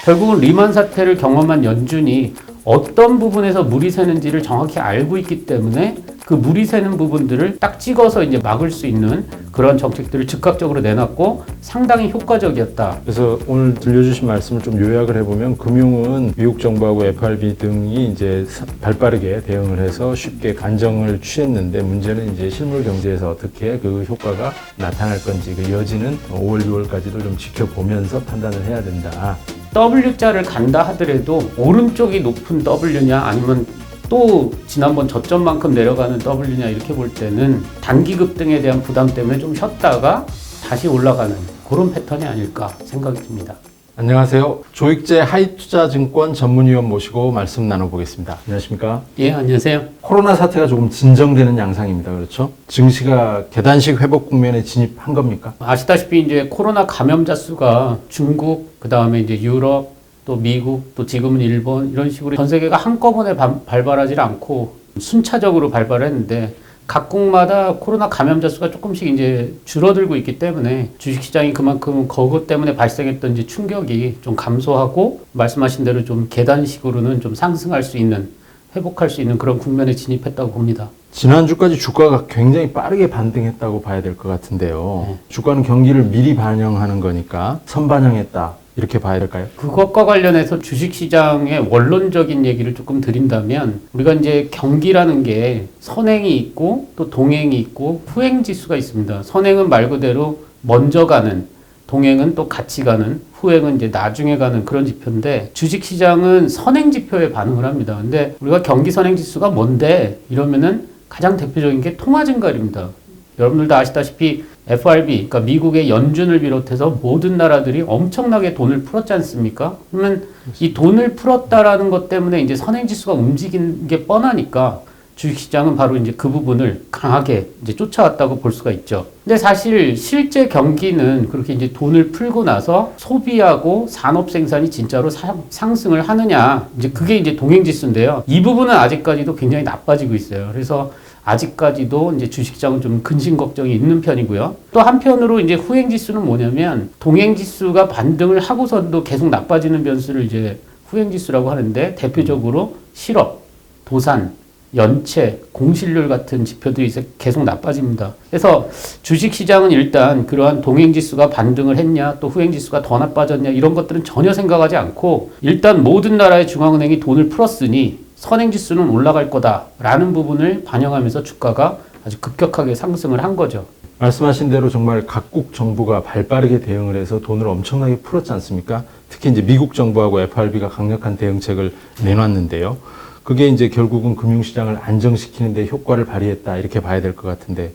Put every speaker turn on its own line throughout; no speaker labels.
결국은 리만 사태를 경험한 연준이 어떤 부분에서 물이 새는지를 정확히 알고 있기 때문에 그 물이 새는 부분들을 딱 찍어서 이제 막을 수 있는 그런 정책들을 즉각적으로 내놨고 상당히 효과적이었다.
그래서 오늘 들려주신 말씀을 좀 요약을 해보면 금융은 미국 정부하고 FRB 등이 이제 발빠르게 대응을 해서 쉽게 간정을 취했는데 문제는 이제 실물 경제에서 어떻게 그 효과가 나타날 건지 그 여지는 5월, 6월까지도 좀 지켜보면서 판단을 해야 된다.
W자를 간다 하더라도 오른쪽이 높은 W냐 아니면 또 지난번 저점만큼 내려가는 W냐 이렇게 볼 때는 단기 급등에 대한 부담 때문에 좀 쉬었다가 다시 올라가는 그런 패턴이 아닐까 생각이 듭니다.
안녕하세요. 조익재 하이투자증권 전문위원 모시고 말씀 나눠보겠습니다. 안녕하십니까?
예, 안녕하세요.
코로나 사태가 조금 진정되는 양상입니다. 그렇죠? 증시가 계단식 회복 국면에 진입한 겁니까?
아시다시피 이제 코로나 감염자 수가 중국, 그 다음에 이제 유럽, 또 미국, 또 지금은 일본 이런 식으로 전 세계가 한꺼번에 발발하지 않고 순차적으로 발발했는데 각국마다 코로나 감염자 수가 조금씩 이제 줄어들고 있기 때문에 주식시장이 그만큼 그것 때문에 발생했던 이제 충격이 좀 감소하고 말씀하신 대로 좀 계단식으로는 좀 상승할 수 있는 회복할 수 있는 그런 국면에 진입했다고 봅니다.
지난주까지 주가가 굉장히 빠르게 반등했다고 봐야 될 것 같은데요. 네. 주가는 경기를 미리 반영하는 거니까 선반영했다. 이렇게 봐야 될까요?
그것과 관련해서 주식시장의 원론적인 얘기를 조금 드린다면 우리가 이제 경기라는 게 선행이 있고 또 동행이 있고 후행지수가 있습니다. 선행은 말 그대로 먼저 가는, 동행은 또 같이 가는, 후행은 이제 나중에 가는 그런 지표인데 주식시장은 선행지표에 반응을 합니다. 근데 우리가 경기 선행지수가 뭔데? 이러면은 가장 대표적인 게 통화증가율입니다. 여러분들도 아시다시피 FRB, 그러니까 미국의 연준을 비롯해서 모든 나라들이 엄청나게 돈을 풀었지 않습니까? 그러면 이 돈을 풀었다라는 것 때문에 이제 선행지수가 움직이는 게 뻔하니까 주식시장은 바로 이제 그 부분을 강하게 이제 쫓아왔다고 볼 수가 있죠. 근데 사실 실제 경기는 그렇게 이제 돈을 풀고 나서 소비하고 산업 생산이 진짜로 상승을 하느냐, 이제 그게 이제 동행지수인데요. 이 부분은 아직까지도 굉장히 나빠지고 있어요. 그래서 아직까지도 이제 주식시장은 좀 근심 걱정이 있는 편이고요. 또 한편으로 이제 후행지수는 뭐냐면 동행지수가 반등을 하고서도 계속 나빠지는 변수를 이제 후행지수라고 하는데 대표적으로 실업, 도산, 연체, 공실률 같은 지표들이 계속 나빠집니다. 그래서 주식시장은 일단 그러한 동행지수가 반등을 했냐 또 후행지수가 더 나빠졌냐 이런 것들은 전혀 생각하지 않고 일단 모든 나라의 중앙은행이 돈을 풀었으니 선행지수는 올라갈 거다라는 부분을 반영하면서 주가가 아주 급격하게 상승을 한 거죠.
말씀하신 대로 정말 각국 정부가 발빠르게 대응을 해서 돈을 엄청나게 풀었지 않습니까? 특히 이제 미국 정부하고 FRB가 강력한 대응책을 내놨는데요. 그게 이제 결국은 금융시장을 안정시키는데 효과를 발휘했다 이렇게 봐야 될 것 같은데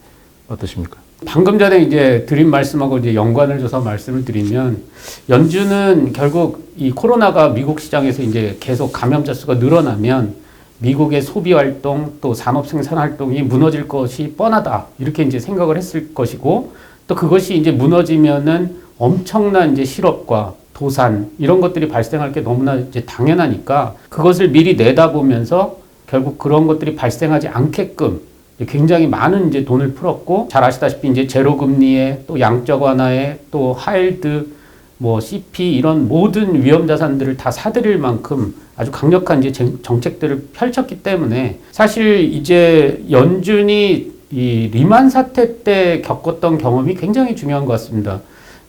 어떠십니까?
방금 전에 이제 드린 말씀하고 이제 연관을 줘서 말씀을 드리면 연준은 결국 이 코로나가 미국 시장에서 이제 계속 감염자 수가 늘어나면 미국의 소비 활동 또 산업 생산 활동이 무너질 것이 뻔하다 이렇게 이제 생각을 했을 것이고 또 그것이 이제 무너지면은 엄청난 이제 실업과 도산 이런 것들이 발생할 게 너무나 이제 당연하니까 그것을 미리 내다보면서 결국 그런 것들이 발생하지 않게끔 굉장히 많은 이제 돈을 풀었고 잘 아시다시피 이제 제로 금리에 또 양적 완화에 또 하일드 뭐 CP 이런 모든 위험 자산들을 다 사들일 만큼 아주 강력한 이제 정책들을 펼쳤기 때문에 사실 이제 연준이 이 리만 사태 때 겪었던 경험이 굉장히 중요한 것 같습니다.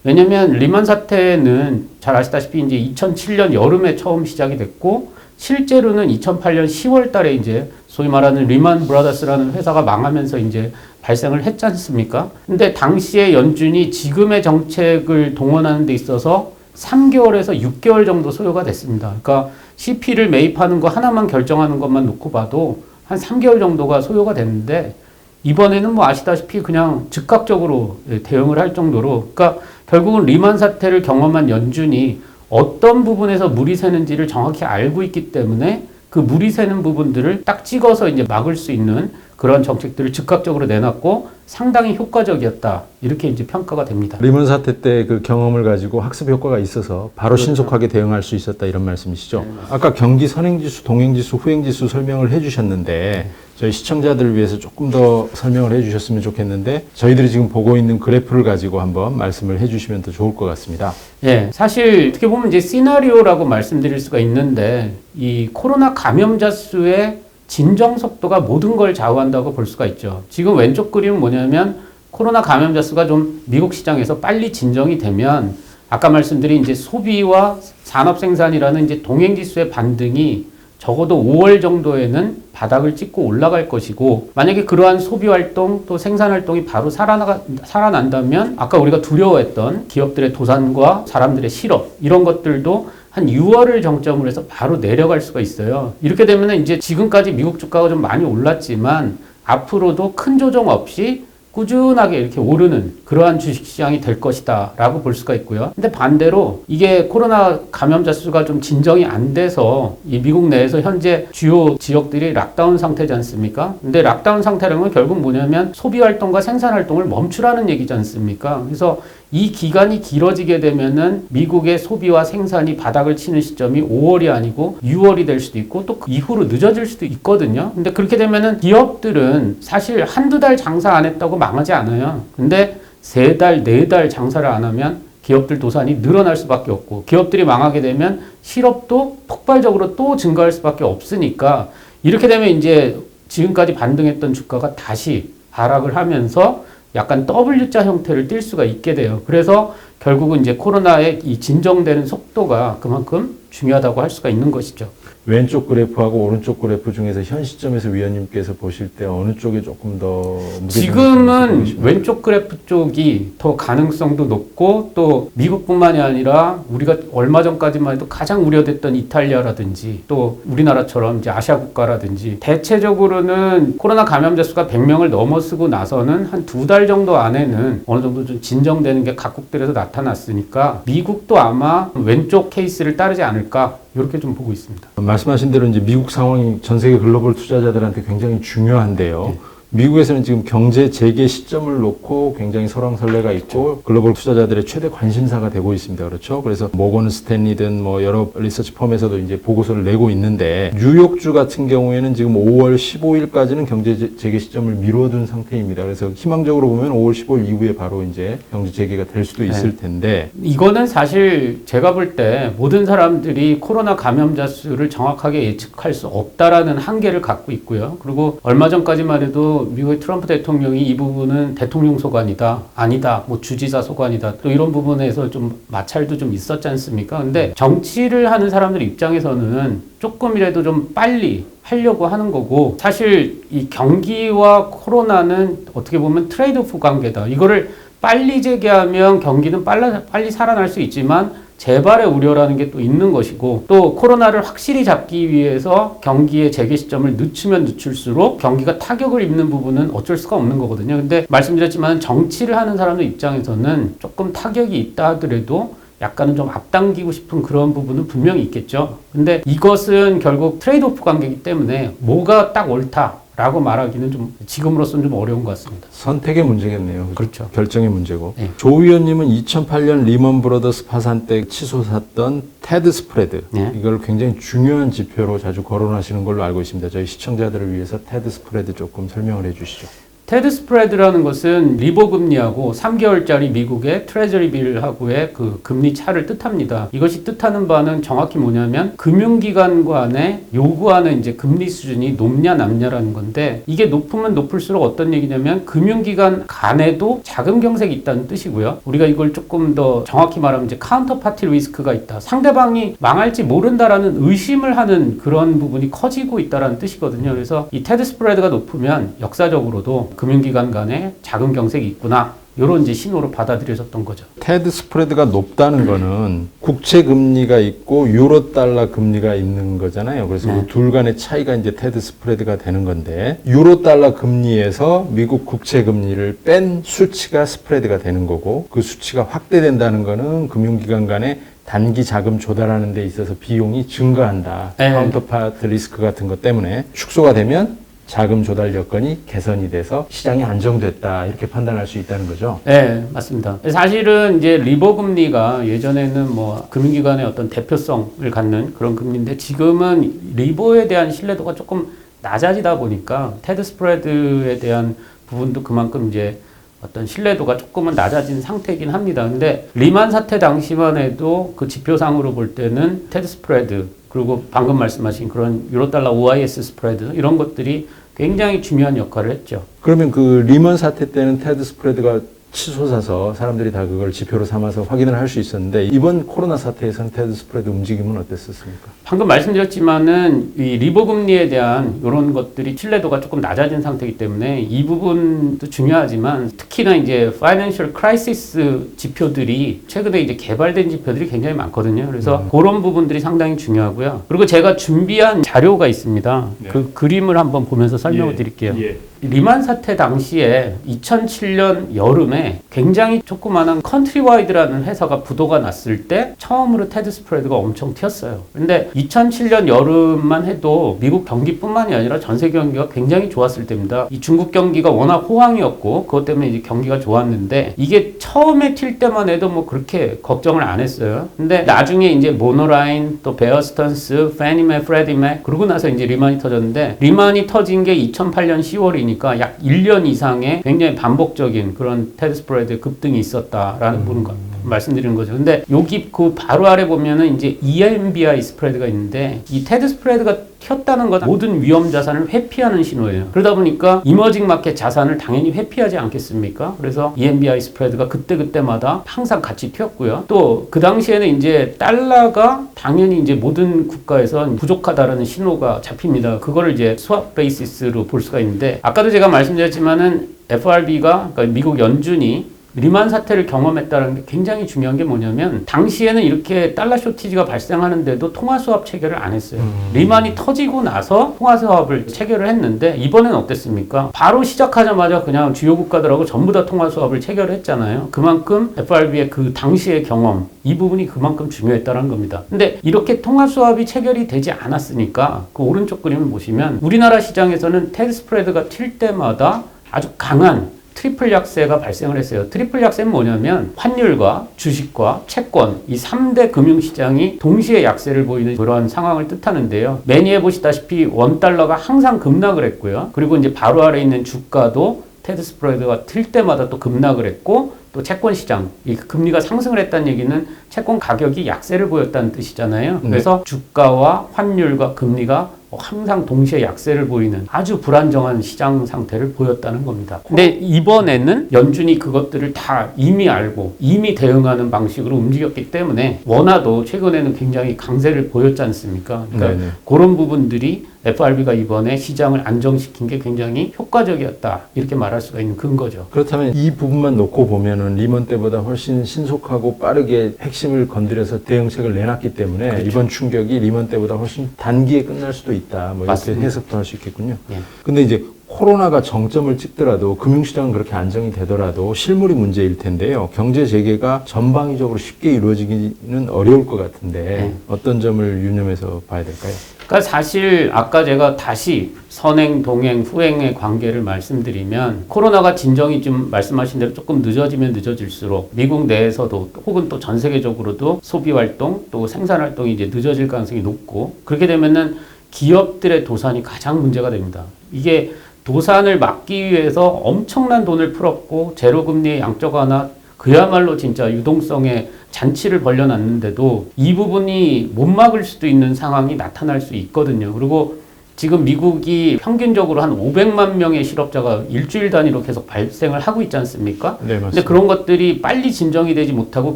왜냐면 리만 사태는 잘 아시다시피 이제 2007년 여름에 처음 시작이 됐고 실제로는 2008년 10월 달에 이제 소위 말하는 리만 브라더스라는 회사가 망하면서 이제 발생을 했지 않습니까? 근데 당시에 연준이 지금의 정책을 동원하는 데 있어서 3개월에서 6개월 정도 소요가 됐습니다. 그러니까 CP를 매입하는 거 하나만 결정하는 것만 놓고 봐도 한 3개월 정도가 소요가 됐는데 이번에는 뭐 아시다시피 그냥 즉각적으로 대응을 할 정도로 그러니까 결국은 리만 사태를 경험한 연준이 어떤 부분에서 물이 새는지를 정확히 알고 있기 때문에 그 물이 새는 부분들을 딱 찍어서 이제 막을 수 있는 그런 정책들을 즉각적으로 내놨고 상당히 효과적이었다. 이렇게 이제 평가가 됩니다.
리먼 사태 때 그 경험을 가지고 학습 효과가 있어서 바로 그렇죠. 신속하게 대응할 수 있었다 이런 말씀이시죠. 네, 아까 경기 선행지수, 동행지수, 후행지수 설명을 해주셨는데 저희 시청자들을 위해서 조금 더 설명을 해주셨으면 좋겠는데 저희들이 지금 보고 있는 그래프를 가지고 한번 말씀을 해주시면 더 좋을 것 같습니다.
예, 사실 어떻게 보면 이제 시나리오라고 말씀드릴 수가 있는데 이 코로나 감염자 수의 진정 속도가 모든 걸 좌우한다고 볼 수가 있죠. 지금 왼쪽 그림은 뭐냐면 코로나 감염자 수가 좀 미국 시장에서 빨리 진정이 되면 아까 말씀드린 이제 소비와 산업 생산이라는 이제 동행 지수의 반등이 적어도 5월 정도에는 바닥을 찍고 올라갈 것이고, 만약에 그러한 소비 활동 또 생산 활동이 바로 살아난다면 아까 우리가 두려워했던 기업들의 도산과 사람들의 실업 이런 것들도 한 6월을 정점으로 해서 바로 내려갈 수가 있어요. 이렇게 되면 이제 지금까지 미국 주가가 좀 많이 올랐지만 앞으로도 큰 조정 없이 꾸준하게 이렇게 오르는 그러한 주식시장이 될 것이다 라고 볼 수가 있고요. 근데 반대로 이게 코로나 감염자 수가 좀 진정이 안 돼서 이 미국 내에서 현재 주요 지역들이 락다운 상태지 않습니까? 근데 락다운 상태라는 건 결국 뭐냐면 소비활동과 생산활동을 멈추라는 얘기지 않습니까? 그래서 이 기간이 길어지게 되면은 미국의 소비와 생산이 바닥을 치는 시점이 5월이 아니고 6월이 될 수도 있고 또 그 이후로 늦어질 수도 있거든요. 근데 그렇게 되면은 기업들은 사실 한두 달 장사 안 했다고 망하지 않아요. 근데 3달, 4달 장사를 안 하면 기업들 도산이 늘어날 수밖에 없고 기업들이 망하게 되면 실업도 폭발적으로 또 증가할 수밖에 없으니까 이렇게 되면 이제 지금까지 반등했던 주가가 다시 하락을 하면서 약간 W자 형태를 띌 수가 있게 돼요. 그래서 결국은 이제 코로나의 이 진정되는 속도가 그만큼 중요하다고 할 수가 있는 것이죠.
왼쪽 그래프하고 오른쪽 그래프 중에서 현 시점에서 위원님께서 보실 때 어느 쪽에 조금 더
지금은 왼쪽 그래프 쪽이 더 가능성도 높고 또 미국뿐만이 아니라 우리가 얼마 전까지만 해도 가장 우려됐던 이탈리아라든지 또 우리나라처럼 이제 아시아 국가라든지 대체적으로는 코로나 감염자 수가 100명을 넘어서고 나서는 한 2달 정도 안에는 어느 정도 좀 진정되는 게 각국들에서 나타났으니까 미국도 아마 왼쪽 케이스를 따르지 않을까 이렇게 좀 보고 있습니다.
말씀하신 대로 이제 미국 상황이 전 세계 글로벌 투자자들한테 굉장히 중요한데요.
네.
미국에서는 지금 경제 재개 시점을 놓고 굉장히 설왕설래가 있고 글로벌 투자자들의 최대 관심사가 되고 있습니다. 그렇죠? 그래서 모건 스탠리든 뭐 여러 리서치 펌에서도 이제 보고서를 내고 있는데 뉴욕주 같은 경우에는 지금 5월 15일까지는 경제 재개 시점을 미뤄둔 상태입니다. 그래서 희망적으로 보면 5월 15일 이후에 바로 이제 경제 재개가 될 수도 있을 텐데
이거는 사실 제가 볼 때 모든 사람들이 코로나 감염자 수를 정확하게 예측할 수 없다라는 한계를 갖고 있고요. 그리고 얼마 전까지만 해도 미국의 트럼프 대통령이 이 부분은 대통령 소관이다, 아니다, 뭐 주지사 소관이다, 또 이런 부분에서 좀 마찰도 좀 있었지 않습니까? 근데 정치를 하는 사람들 입장에서는 조금이라도 좀 빨리 하려고 하는 거고, 사실 이 경기와 코로나는 어떻게 보면 트레이드오프 관계다. 이거를 빨리 재개하면 경기는 빨리 살아날 수 있지만 재발의 우려라는 게 또 있는 것이고, 또 코로나를 확실히 잡기 위해서 경기의 재개 시점을 늦추면 늦출수록 경기가 타격을 입는 부분은 어쩔 수가 없는 거거든요. 근데 말씀드렸지만 정치를 하는 사람들 입장에서는 조금 타격이 있다 하더라도 약간은 좀 앞당기고 싶은 그런 부분은 분명히 있겠죠. 근데 이것은 결국 트레이드오프 관계이기 때문에 뭐가 딱 옳다라고 말하기는 좀 지금으로서는 좀 어려운 것 같습니다.
선택의 문제겠네요.
그렇죠.
결정의 문제고.
네.
조 위원님은 2008년 리먼 브러더스 파산 때 치솟았던 테드 스프레드,
네.
이걸 굉장히 중요한 지표로 자주 거론하시는 걸로 알고 있습니다. 저희 시청자들을 위해서 테드 스프레드 조금 설명을 해 주시죠.
테드 스프레드라는 것은 리보 금리하고 3개월짜리 미국의 트레저리 빌하고의 그 금리 차를 뜻합니다. 이것이 뜻하는 바는 정확히 뭐냐면 금융기관 간에 요구하는 이제 금리 수준이 높냐 낮냐라는 건데, 이게 높으면 높을수록 어떤 얘기냐면 금융기관 간에도 자금 경색이 있다는 뜻이고요. 우리가 이걸 조금 더 정확히 말하면 이제 카운터 파티 리스크가 있다. 상대방이 망할지 모른다라는 의심을 하는 그런 부분이 커지고 있다라는 뜻이거든요. 그래서 이 테드 스프레드가 높으면 역사적으로도 금융기관 간에 자금 경색이 있구나, 이런 이제 신호로 받아들여졌던 거죠.
테드 스프레드가 높다는 거는 국채 금리가 있고 유로 달러 금리가 있는 거잖아요. 그래서 그 둘 간의 차이가 이제 테드 스프레드가 되는 건데, 유로 달러 금리에서 미국 국채 금리를 뺀 수치가 스프레드가 되는 거고, 그 수치가 확대된다는 거는 금융기관 간에 단기 자금 조달하는 데 있어서 비용이 증가한다.
네.
카운터파트 리스크 같은 것 때문에 축소가 되면 자금 조달 여건이 개선이 돼서 시장이 안정됐다, 이렇게 판단할 수 있다는 거죠.
네, 맞습니다. 사실은 이제 리버 금리가 예전에는 뭐 금융기관의 어떤 대표성을 갖는 그런 금리인데, 지금은 리버에 대한 신뢰도가 조금 낮아지다 보니까 테드 스프레드에 대한 부분도 그만큼 이제 어떤 신뢰도가 조금은 낮아진 상태이긴 합니다. 근데 리만 사태 당시만 해도 그 지표상으로 볼 때는 테드 스프레드 그리고 방금 말씀하신 그런 유로달러 OIS 스프레드 이런 것들이 굉장히 중요한 역할을 했죠.
그러면 그 리먼 사태 때는 테드 스프레드가 치솟아서 사람들이 다 그걸 지표로 삼아서 확인을 할 수 있었는데 이번 코로나 사태에서는 테드 스프레드 움직임은 어땠었습니까?
방금 말씀드렸지만은 이 리보 금리에 대한 이런 것들이 신뢰도가 조금 낮아진 상태이기 때문에 이 부분도 중요하지만 특히나 이제 파이낸셜 크라이시스 지표들이 최근에 이제 개발된 지표들이 굉장히 많거든요. 그래서 그런 부분들이 상당히 중요하고요. 그리고 제가 준비한 자료가 있습니다.
네.
그 그림을 한번 보면서 설명을 드릴게요.
예.
리만 사태 당시에 2007년 여름에 굉장히 조그마한 컨트리와이드라는 회사가 부도가 났을 때 처음으로 테드 스프레드가 엄청 튀었어요. 근데 2007년 여름만 해도 미국 경기뿐만이 아니라 전 세계 경기가 굉장히 좋았을 때입니다. 이 중국 경기가 워낙 호황이었고 그것 때문에 이제 경기가 좋았는데 이게 처음에 튈 때만 해도 뭐 그렇게 걱정을 안 했어요. 근데 나중에 이제 모노라인 또 베어스턴스, 패니메, 프레디메 그러고 나서 이제 리만이 터졌는데 리만이 터진 게 2008년 10월이니까 약 1년 이상의 굉장히 반복적인 그런 테드 스프레드 급등이 있었다라는 부분 말씀드리는 거죠. 근데 여기 그 바로 아래 보면은 이제 EMBI 스프레드가 있는데 이 테드 스프레드가 튀었다는 건 모든 위험 자산을 회피하는 신호예요. 그러다 보니까 이머징 마켓 자산을 당연히 회피하지 않겠습니까? 그래서 EMBI 스프레드가 그때마다 항상 같이 튀었고요. 또 그 당시에는 이제 달러가 당연히 이제 모든 국가에서 부족하다라는 신호가 잡힙니다. 그거를 이제 스왑 베이시스로 볼 수가 있는데 아까도 제가 말씀드렸지만은 FRB가 그러니까 미국 연준이 리만 사태를 경험했다는 게 굉장히 중요한 게 뭐냐면 당시에는 이렇게 달러 쇼티지가 발생하는데도 통화 수합 체결을 안 했어요. 리만이 터지고 나서 통화 수합을 체결을 했는데 이번엔 어땠습니까? 바로 시작하자마자 그냥 주요 국가들하고 전부 다 통화 수합을 체결을 했잖아요. 그만큼 FRB의 그 당시의 경험 이 부분이 그만큼 중요했다는 겁니다. 근데 이렇게 통화 수합이 체결이 되지 않았으니까 그 오른쪽 그림을 보시면 우리나라 시장에서는 테드 스프레드가 튈 때마다 아주 강한 트리플 약세가 발생을 했어요. 트리플 약세는 뭐냐면 환율과 주식과 채권 이 3대 금융시장이 동시에 약세를 보이는 그런 상황을 뜻하는데요. 매니에 보시다시피 원달러가 항상 급락을 했고요. 그리고 이제 바로 아래 있는 주가도 테드 스프레드가 튈 때마다 또 급락을 했고 또 채권 시장, 이 금리가 상승을 했다는 얘기는 채권 가격이 약세를 보였다는 뜻이잖아요. 그래서 주가와 환율과 금리가 항상 동시에 약세를 보이는 아주 불안정한 시장 상태를 보였다는 겁니다. 근데 이번에는 연준이 그것들을 다 이미 알고 이미 대응하는 방식으로 움직였기 때문에 원화도 최근에는 굉장히 강세를 보였지 않습니까? 그러니까
네네.
그런 부분들이 FRB가 이번에 시장을 안정시킨 게 굉장히 효과적이었다. 이렇게 말할 수가 있는 근거죠.
그렇다면 이 부분만 놓고 보면은 리먼 때보다 훨씬 신속하고 빠르게 핵심을 건드려서 대응책을 내놨기 때문에
그렇죠.
이번 충격이 리먼 때보다 훨씬 단기에 끝날 수도 있다. 뭐 이렇게
맞습니다.
해석도 할 수 있겠군요.
예.
근데 이제 코로나가 정점을 찍더라도 금융시장은 그렇게 안정이 되더라도 실물이 문제일 텐데요. 경제 재개가 전방위적으로 쉽게 이루어지기는 어려울 것 같은데 어떤 점을 유념해서 봐야 될까요?
그러니까 사실 아까 제가 다시 선행, 동행, 후행의 관계를 말씀드리면 코로나가 진정이 좀 말씀하신 대로 조금 늦어지면 늦어질수록 미국 내에서도 혹은 또 전 세계적으로도 소비 활동 또 생산 활동이 이제 늦어질 가능성이 높고 그렇게 되면은 기업들의 도산이 가장 문제가 됩니다. 이게 도산을 막기 위해서 엄청난 돈을 풀었고 제로금리의 양적 완화 그야말로 진짜 유동성의 잔치를 벌려놨는데도 이 부분이 못 막을 수도 있는 상황이 나타날 수 있거든요. 그리고 지금 미국이 평균적으로 한 500만 명의 실업자가 일주일 단위로 계속 발생을 하고 있지 않습니까?
네, 맞습니다.
근데 그런 것들이 빨리 진정이 되지 못하고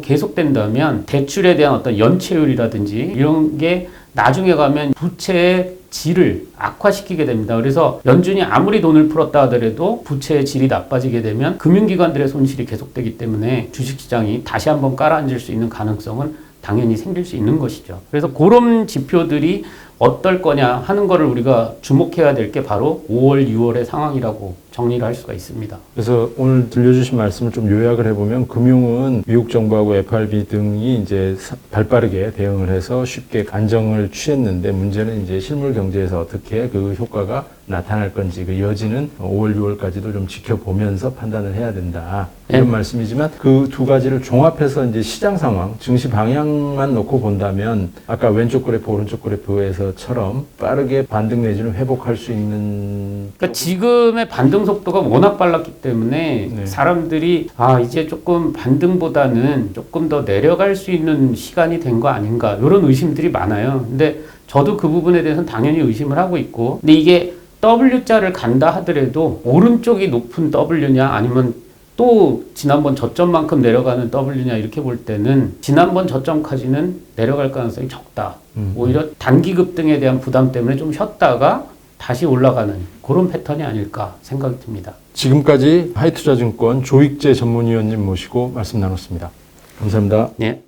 계속된다면 대출에 대한 어떤 연체율이라든지 이런 게 나중에 가면 부채의 질을 악화시키게 됩니다. 그래서 연준이 아무리 돈을 풀었다 하더라도 부채의 질이 나빠지게 되면 금융기관들의 손실이 계속되기 때문에 주식시장이 다시 한번 깔아앉을 수 있는 가능성은 당연히 생길 수 있는 것이죠. 그래서 그런 지표들이 어떨 거냐 하는 거를 우리가 주목해야 될 게 바로 5월, 6월의 상황이라고 정리를 할 수가 있습니다.
그래서 오늘 들려주신 말씀을 좀 요약을 해보면 금융은 미국 정부하고 FRB 등이 이제 발빠르게 대응을 해서 쉽게 안정을 취했는데 문제는 이제 실물 경제에서 어떻게 그 효과가 나타날 건지 그 여지는 5월, 6월까지도 좀 지켜보면서 판단을 해야 된다. 이런 말씀이지만 그 두 가지를 종합해서 이제 시장 상황, 증시 방향만 놓고 본다면 아까 왼쪽 그래프, 오른쪽 그래프에서 것처럼 빠르게 반등 내지는 회복할 수 있는
그러니까 지금의 반등 속도가 워낙 빨랐기 때문에
네.
사람들이 이제 조금 반등보다는 조금 더 내려갈 수 있는 시간이 된 거 아닌가 이런 의심들이 많아요. 근데 저도 그 부분에 대해서는 당연히 의심을 하고 있고, 근데 이게 W자를 간다 하더라도 오른쪽이 높은 W냐 아니면 또 지난번 저점만큼 내려가는 W냐 이렇게 볼 때는 지난번 저점까지는 내려갈 가능성이 적다. 오히려 단기 급등에 대한 부담 때문에 좀 쉬었다가 다시 올라가는 그런 패턴이 아닐까 생각이 듭니다.
지금까지 하이투자증권 조익재 전문위원님 모시고 말씀 나눴습니다. 감사합니다.
네.